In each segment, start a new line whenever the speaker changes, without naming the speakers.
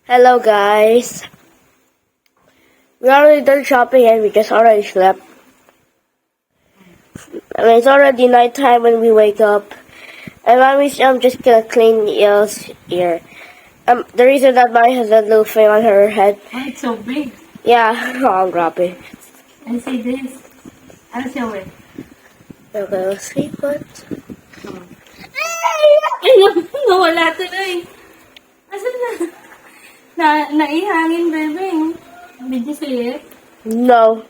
Hello guys. We already done shopping and we just already slept. I mean, it's already nighttime when we wake up. And mommy's just gonna clean Elle's ear. The reason that mommy has that little thing on her head.
Oh, it's so big.
Yeah, oh, grabe.
And see this. I'll show it.
Okay, let's see what.
Nawala tuloy. Asan na? Naihangin, baby. Did you see it?
No.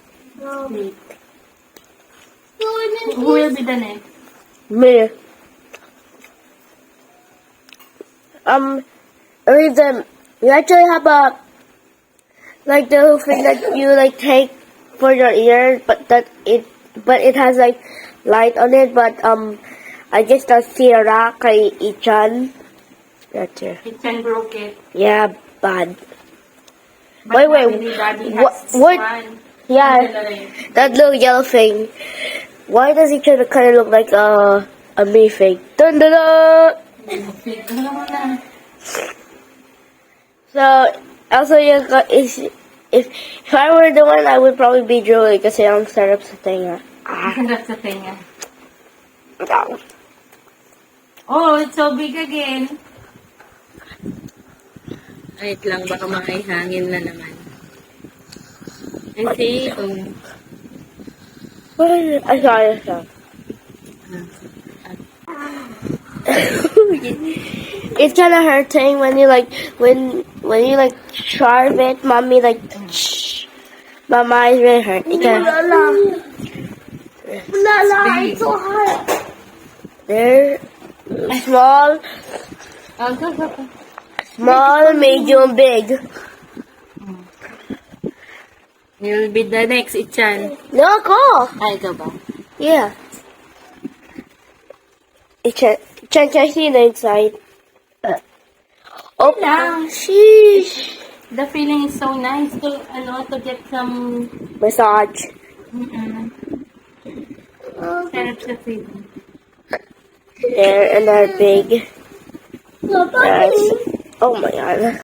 Wait. Who will be the next?
Me. Reason you actually have a like the little thing that you like take for your ear, but it has like light on it. But I just don't see a rock kay Ichan. Right here.
Ichan broke it.
Yeah, bad.
But
Wait.
Daddy has
What?
one.
Yeah, that little yellow thing. Why does Ichan kind of look like a me thing? Dun dun dun. So, also, if I were the one, I would probably be Julie kasi ang sarap sa tenga.
Sarap sa tenga. Oh, it's so big again. Wait lang, baka makaihangin na naman. And see,
I saw. It's kind of hurting when you when you sharp it, mommy shh. My eyes really hurt. It
it's so
hard. They're small, medium, big.
You'll be the next, Ichan.
No, go.
Ay, ikaw ba?
Yeah. Can I see the inside? Oh,
lang.
sheesh.
The feeling is so nice to get some
Massage.
sarap sa feeling.
There, and they're big. Yes. Oh my god.